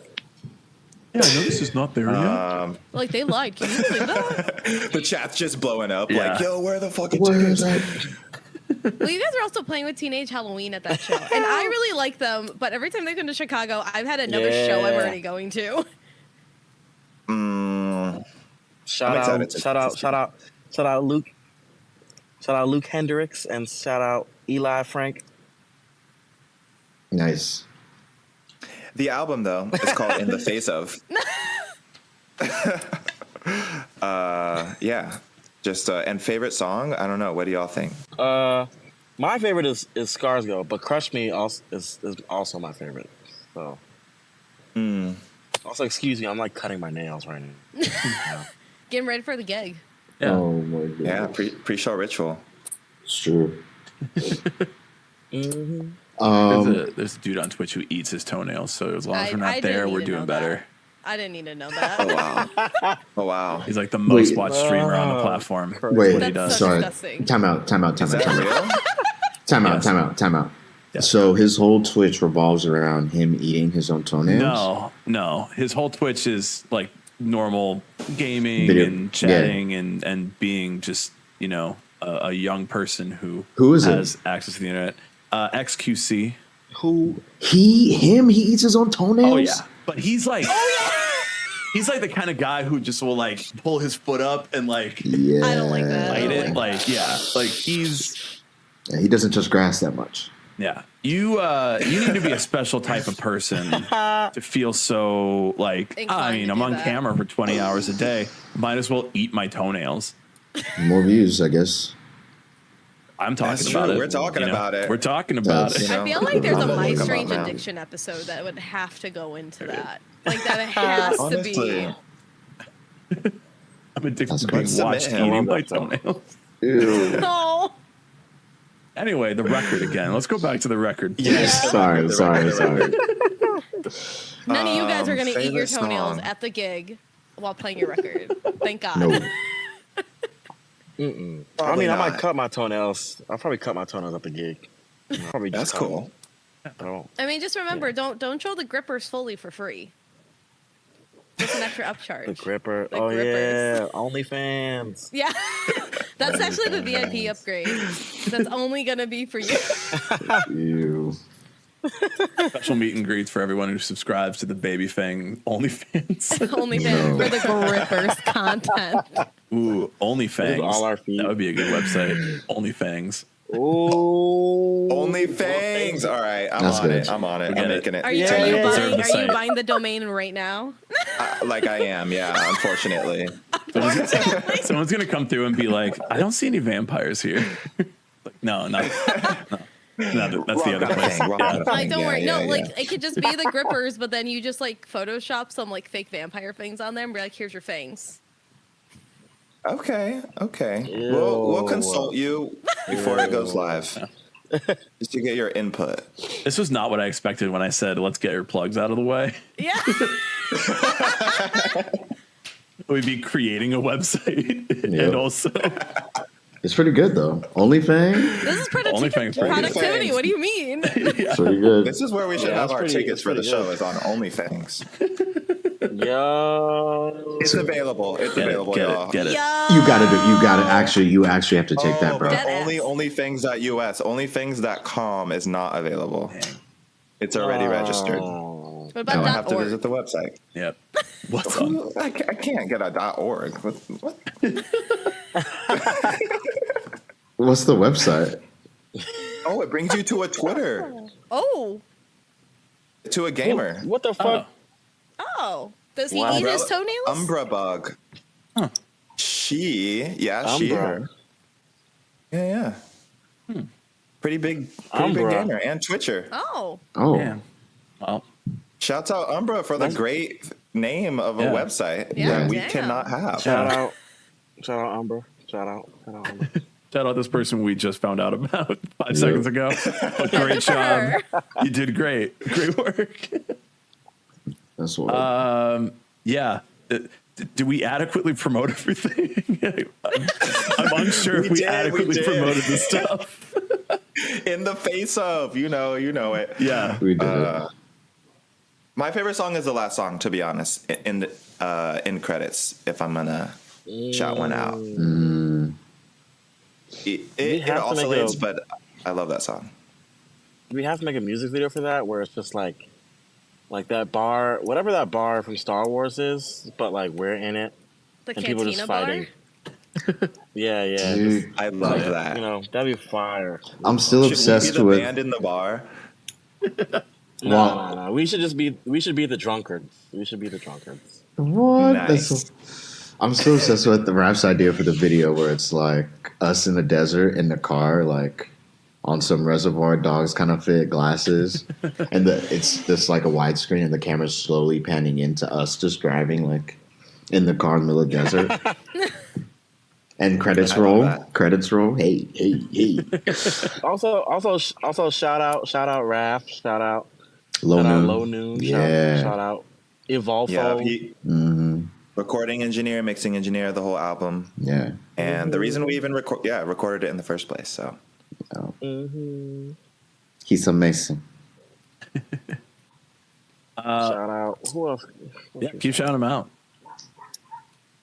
Yeah, I know this is not there yet.
Like, they lied. Can you believe that?
The chat's just blowing up.
Yeah.
Like, yo, where are the fucking
Where is
tickets?
that?
Well, you guys are also playing with Teenage Halloween at that show. And I really like them, but every time they come to Chicago, I've had another show I'm
Yeah.
already going to.
Shout out Luke. Shout out Luke Hendricks and shout out Eli Frank.
Nice.
The album, though, is called In the Face of. Yeah. Just, and favorite song? I don't know. What do y'all think?
My favorite is Scars Go, but Crush Me is also my favorite. So. Also, excuse me, I'm like cutting my nails right now.
Getting ready for the gig.
Yeah.
Oh my god.
Yeah, pre-show ritual.
It's true.
There's a dude on Twitch who eats his toenails, so as long as we're not
I didn't
there,
need
we're
to
doing
know
better.
that. I didn't need to know
Oh,
that.
wow. Oh, wow.
He's like the most
Wait.
watched streamer on the platform.
Wait,
what he
That's
does.
so
sorry.
disgusting.
Time out.
Is that real?
Time out.
Yeah.
So his whole Twitch revolves around him eating his own toenails?
No. His whole Twitch is like normal gaming
Video-
and chatting and being just, you know, a young person who
Who is it?
has access to the internet. XQC.
Who?
He eats his own toenails?
Oh yeah. But he's like he's like the kind of guy who just will like pull his foot up and like
Yeah.
I don't like that. I
bite
don't
it.
like
Like yeah. Like he's
Yeah, he doesn't touch grass that much.
yeah. You need to be a special type of person to feel so like
Inclined to
I'm
do
on
that.
camera for 20 hours a day. Might as well eat my toenails.
More views, I guess.
I'm talking
That's
about
true.
it.
We're talking
you know?
about it.
We're talking about
That's-
it.
You know,
I feel like there's a
I'm
My
gonna look
Strange
them up now.
Addiction episode that would have to go into that. Like that it has to
Honestly.
be.
I'm addicted
That's
to being
great.
watched
Submit him.
eating
I
my
love that
toenails.
Ew.
No.
Anyway, the record again. Let's go back to the record.
Yes.
sorry.
None of you guys are going to eat your
favorite
toenails
song.
at the gig while playing your record. Thank God.
No.
I
Probably
mean, I might
not.
cut my toenails. I'll probably cut my toenails at the gig. Probably just
That's
cut 'em.
cool.
Oh.
I mean, just remember, don't show the grippers fully for free. Just an extra upcharge.
The gripper.
The
Oh
grippers.
yeah, OnlyFans.
Yeah, that's actually the VIP upgrade. That's only gonna be for you.
Ew.
Special meet and greets for everyone who subscribes to the babyfang OnlyFans.
Only
No.
for the grippers content.
Ooh, OnlyFangs.
All our feet.
That would be a good website. OnlyFangs.
Oh,
Only fangs. All right, I'm
That's
on
good.
it. I'm on it.
Forget
I'm
it.
making it.
Are you,
Yeah,
are you
yeah.
Reserve
buying?
the
Are you
site.
buying the domain right now?
Like I am, yeah. Unfortunately.
Someone's gonna come through and be like, "I don't see any vampires here." Like, no, not. No, that's the other place.
Like, don't worry.
Yeah,
No,
yeah,
like
yeah.
it could just be the grippers, but then you just like Photoshop some like fake vampire fangs on them. Be like, here's your fangs.
Okay.
Ew.
We'll consult you before it goes live, just to get your input.
This was not what I expected when I said, "Let's get your plugs out of the way."
Yeah.
We'd be creating a website and
Yep.
also
It's pretty good though. OnlyFang,
This is
OnlyFans pretty good.
productivity. What do you mean?
pretty good.
This is where we should
Yeah,
have
that's
our
pretty-
tickets for the
that's
show.
pretty
Is on OnlyFans.
Yo.
It's available. It's
get
available,
it, get
y'all.
it, get it.
Yo.
You gotta actually. You actually have to take that, bro.
Dead ass.
Only OnlyFangs.us. OnlyFangs.com is not available. It's already registered.
Oh.
What
Now I
about
have to
.org?
visit the website.
Yep. What's on?
I can't get a .org. What?
What's the website?
Oh, it brings you to a Twitter,
Oh,
to a gamer.
What the fuck?
oh. Does he
Wow.
eat his toenails?
Umbra bug.
Huh.
She, she,
Umbra.
her. Yeah. Pretty big
Umbra.
gamer and Twitcher.
Oh.
Oh,
Yeah. Well,
Shouts out Umbra for the great name of a
Yeah.
website
Yeah,
that we
damn.
cannot have.
Shout out Umber. Shout out Umber.
shout out this person we just found out about 5 seconds ago. Oh, great job. You did great. Great work.
that's what.
Yeah. Do we adequately promote everything? I'm unsure if we
did,
adequately
did.
promoted this stuff.
In the face of, you know it.
Yeah.
we did it.
My favorite song is the last song, to be honest, in credits, if I'm gonna shout one out. It
have to make
oscillates,
a-
but I love that song.
We have to make a music video for that where it's just like that bar, whatever that bar from Star Wars is, but like we're in it
The
and people just
cantina bar?
fighting. Yeah, yeah.
Dude,
I love
Yeah.
that.
You know, that'd be fire.
I'm still
Should we
obsessed
be the
with.
band in the bar?
No. We should be the drunkards. We should be the drunkards.
What?
Nice.
I'm still obsessed with the Raps idea for the video where it's like us in the desert in the car, like on some Reservoir Dogs kind of fit glasses, and it's just like a widescreen, and the camera's slowly panning into us just driving like in the car in the middle of the desert. And credits
I love
roll.
that.
Credits roll. Hey.
Also, shout out Raph. Shout out
Low noon.
Low Noon.
Yeah.
Shout out Evolfo.
Yeah, he,
Mm-hmm.
recording engineer, mixing engineer, the whole album,
Yeah.
and the reason we even recorded it in the first place. So
He's amazing.
Shout out. Who else?
Yeah, keep shouting them out.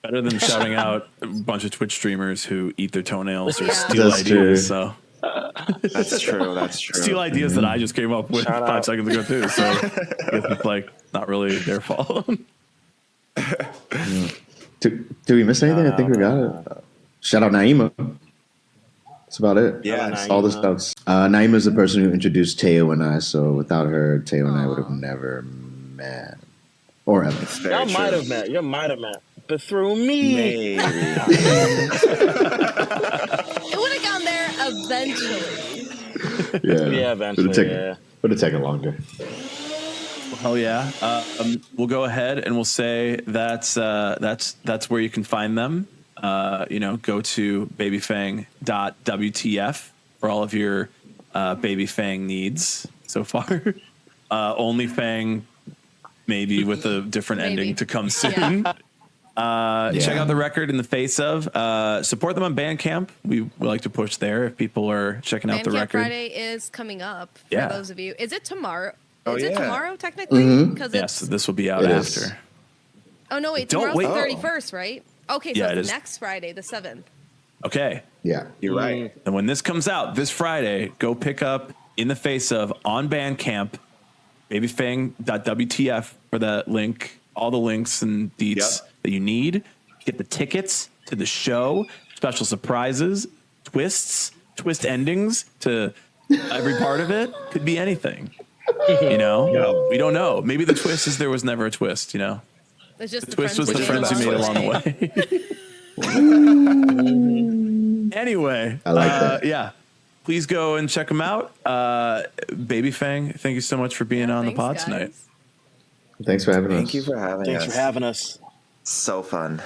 Better than shouting out a bunch of Twitch streamers who eat their toenails or
Yeah.
steal
That's
ideas.
true.
So
that's true. That's true.
steal ideas that I just came up with
Shout
5
out.
seconds ago too. So I guess it's like not really their fault.
Did we miss anything? I think we got it. Shout out Naima. That's about it.
Yeah,
Naima.
All the stuff. Naima is the person who introduced Teo and I, so without her, Teo and I would have never met. Or ever.
It's very
Y'all
true.
might have met. You might have met. But through me.
Maybe.
It would have gone there eventually.
Yeah, eventually.
Would have taken longer.
Hell yeah. We'll go ahead and we'll say that's where you can find them. Go to babyfang.wtf for all of your babyfang needs so far. OnlyFang, maybe with a different
Maybe.
ending to come soon. Check out the record In the Face Of. Support them on Bandcamp. We like to push there if people are checking out the
Bandcamp
record.
Friday is coming up for those of you. Is it tomorrow? Is it tomorrow technically? Because
Yes, this will be out after.
Oh no, wait,
Don't
tomorrow's
wait.
the 31st, right? Okay, so it's next Friday, the 7th.
Okay.
Yeah,
you're right.
And when this comes out this Friday, go pick up In the Face Of on Bandcamp, babyfang.wtf for that link, all the links and deets that you need. Get the tickets to the show, special surprises, twist endings to every part of it. Could be anything. We don't know. Maybe the twist is there was never a twist,
It's just
the twist was the friends we made along the way. Anyway,
I like that.
Yeah, please go and check them out. Babyfang, thank you so much for being on the pod tonight.
Thanks for having us.
Thank you for having us.
Thanks for having us.
So fun.